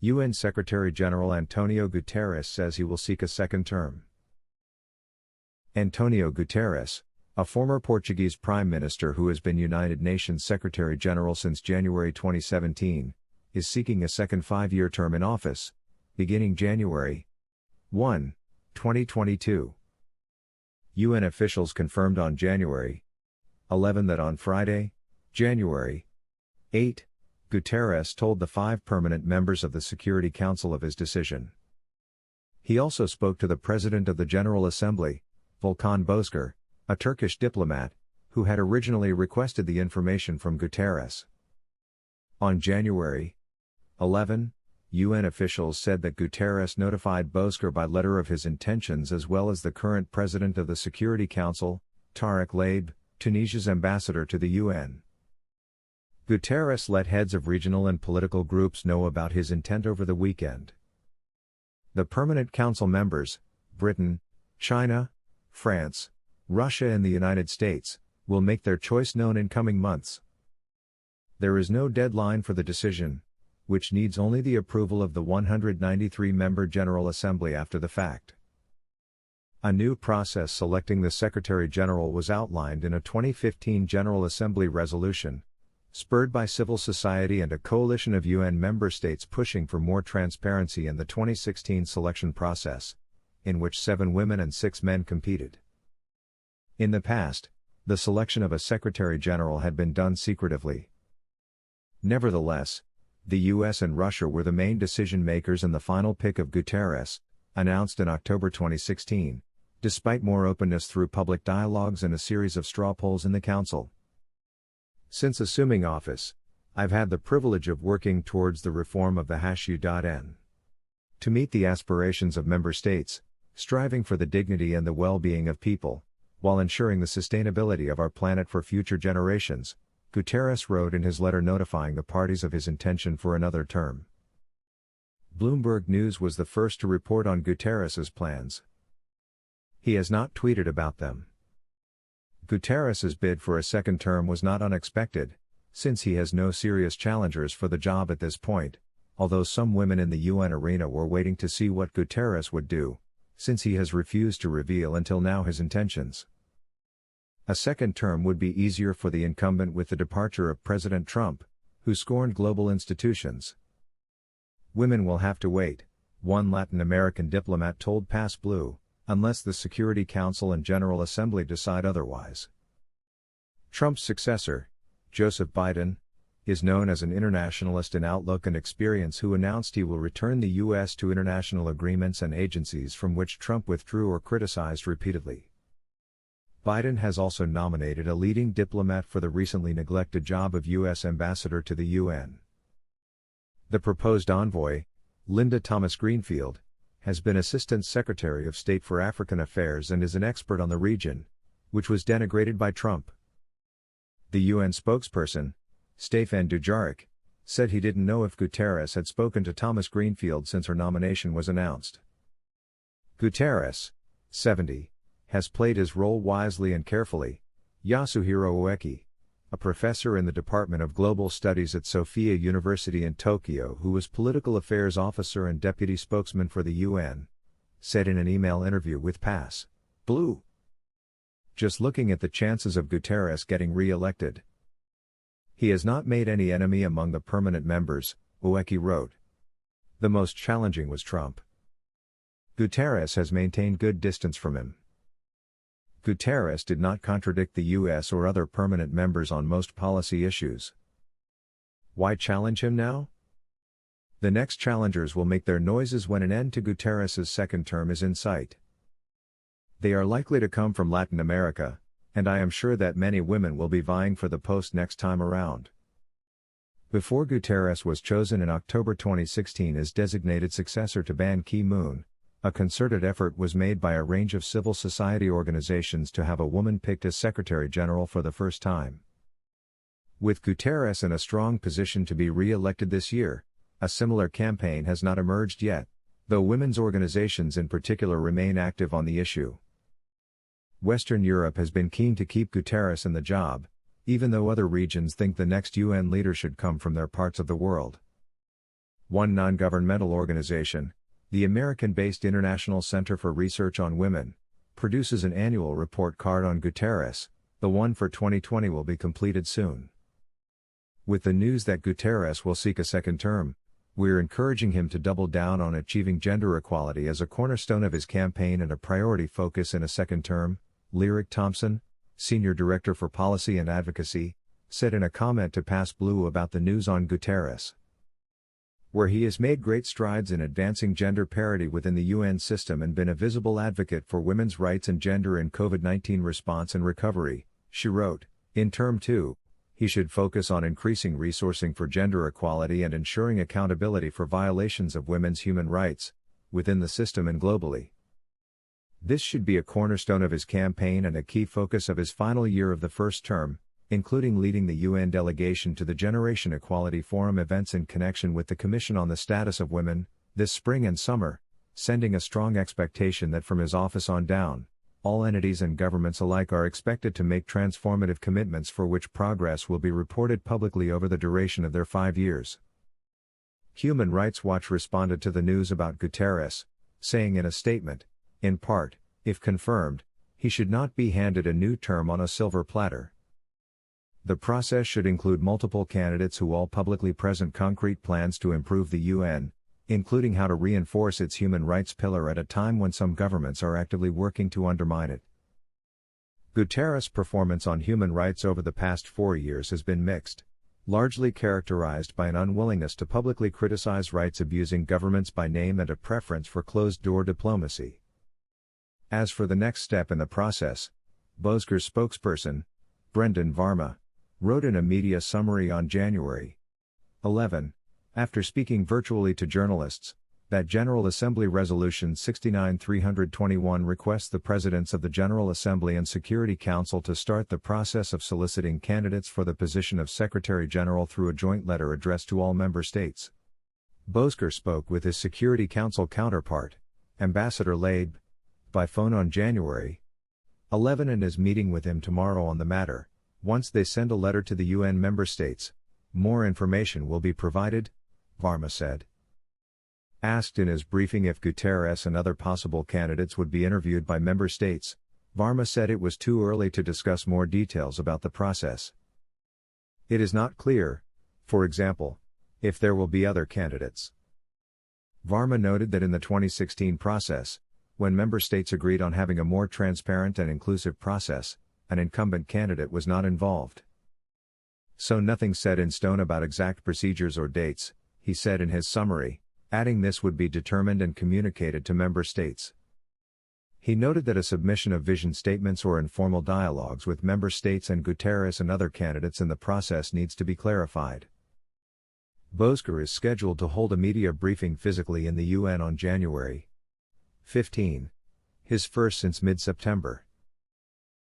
UN Secretary-General António Guterres says he will seek a second term. António Guterres, a former Portuguese Prime Minister who has been United Nations Secretary-General since January 2017, is seeking a second five-year term in office, beginning January 1, 2022. UN officials confirmed on January 11 that on Friday, January 8, Guterres told the 5 permanent members of the Security Council of his decision. He also spoke to the President of the General Assembly, Volkan Bozkır, a Turkish diplomat, who had originally requested the information from Guterres. On January 11, UN officials said that Guterres notified Bozkır by letter of his intentions as well as the current President of the Security Council, Tarek Laib, Tunisia's ambassador to the UN. Guterres let heads of regional and political groups know about his intent over the weekend. The permanent council members, Britain, China, France, Russia and the United States, will make their choice known in coming months. There is no deadline for the decision, which needs only the approval of the 193-member General Assembly after the fact. A new process selecting the Secretary-General was outlined in a 2015 General Assembly resolution, spurred by civil society and a coalition of UN member states pushing for more transparency in the 2016 selection process, in which 7 women and 6 men competed. In the past, the selection of a Secretary-General had been done secretively. Nevertheless, the US and Russia were the main decision-makers in the final pick of Guterres, announced in October 2016, despite more openness through public dialogues and a series of straw polls in the Council. Since assuming office, I've had the privilege of working towards the reform of the UN. To meet the aspirations of member states, striving for the dignity and the well-being of people, while ensuring the sustainability of our planet for future generations, Guterres wrote in his letter notifying the parties of his intention for another term. Bloomberg News was the first to report on Guterres's plans. He has not tweeted about them. Guterres's bid for a second term was not unexpected, since he has no serious challengers for the job at this point, although some women in the UN arena were waiting to see what Guterres would do, since he has refused to reveal until now his intentions. A second term would be easier for the incumbent with the departure of President Trump, who scorned global institutions. Women will have to wait, one Latin American diplomat told Pass Blue, unless the Security Council and General Assembly decide otherwise. Trump's successor, Joseph Biden, is known as an internationalist in outlook and experience who announced he will return the U.S. to international agreements and agencies from which Trump withdrew or criticized repeatedly. Biden has also nominated a leading diplomat for the recently neglected job of U.S. ambassador to the UN. The proposed envoy, Linda Thomas-Greenfield, has been Assistant Secretary of State for African Affairs and is an expert on the region, which was denigrated by Trump. The UN spokesperson, Stefan Dujarric, said he didn't know if Guterres had spoken to Thomas-Greenfield since her nomination was announced. Guterres, 70, has played his role wisely and carefully, Yasuhiro Ueki, a professor in the Department of Global Studies at Sophia University in Tokyo who was political affairs officer and deputy spokesman for the UN, said in an email interview with Pass Blue. Just looking at the chances of Guterres getting re-elected. He has not made any enemy among the permanent members, Ueki wrote. The most challenging was Trump. Guterres has maintained good distance from him. Guterres did not contradict the U.S. or other permanent members on most policy issues. Why challenge him now? The next challengers will make their noises when an end to Guterres's second term is in sight. They are likely to come from Latin America, and I am sure that many women will be vying for the post next time around. Before Guterres was chosen in October 2016 as designated successor to Ban Ki-moon, a concerted effort was made by a range of civil society organizations to have a woman picked as Secretary-General for the first time. With Guterres in a strong position to be re-elected this year, a similar campaign has not emerged yet, though women's organizations in particular remain active on the issue. Western Europe has been keen to keep Guterres in the job, even though other regions think the next UN leader should come from their parts of the world. One non-governmental organization, the American-based International Center for Research on Women, produces an annual report card on Guterres. The one for 2020 will be completed soon. With the news that Guterres will seek a second term, we're encouraging him to double down on achieving gender equality as a cornerstone of his campaign and a priority focus in a second term, Lyric Thompson, Senior Director for Policy and Advocacy, said in a comment to Pass Blue about the news on Guterres. Where he has made great strides in advancing gender parity within the UN system and been a visible advocate for women's rights and gender in COVID-19 response and recovery, she wrote. In term 2, he should focus on increasing resourcing for gender equality and ensuring accountability for violations of women's human rights, within the system and globally. This should be a cornerstone of his campaign and a key focus of his final year of the first term, including leading the UN delegation to the Generation Equality Forum events in connection with the Commission on the Status of Women, this spring and summer, sending a strong expectation that from his office on down, all entities and governments alike are expected to make transformative commitments for which progress will be reported publicly over the duration of their 5 years. Human Rights Watch responded to the news about Guterres, saying in a statement, in part, if confirmed, he should not be handed a new term on a silver platter. The process should include multiple candidates who all publicly present concrete plans to improve the UN, including how to reinforce its human rights pillar at a time when some governments are actively working to undermine it. Guterres' performance on human rights over the past 4 years has been mixed, largely characterized by an unwillingness to publicly criticize rights-abusing governments by name and a preference for closed-door diplomacy. As for the next step in the process, Bozkır's spokesperson, Brendan Varma, wrote in a media summary on January 11, after speaking virtually to journalists, that General Assembly Resolution 69-321 requests the Presidents of the General Assembly and Security Council to start the process of soliciting candidates for the position of Secretary-General through a joint letter addressed to all member states. Bozkır spoke with his Security Council counterpart, Ambassador Laib, by phone on January 11 and is meeting with him tomorrow on the matter. Once they send a letter to the UN member states, more information will be provided, Varma said. Asked in his briefing if Guterres and other possible candidates would be interviewed by member states, Varma said it was too early to discuss more details about the process. It is not clear, for example, if there will be other candidates. Varma noted that in the 2016 process, when member states agreed on having a more transparent and inclusive process, an incumbent candidate was not involved. So nothing set in stone about exact procedures or dates, he said in his summary, adding this would be determined and communicated to member states. He noted that a submission of vision statements or informal dialogues with member states and Guterres and other candidates in the process needs to be clarified. Bozkır is scheduled to hold a media briefing physically in the UN on January 15, his first since mid-September.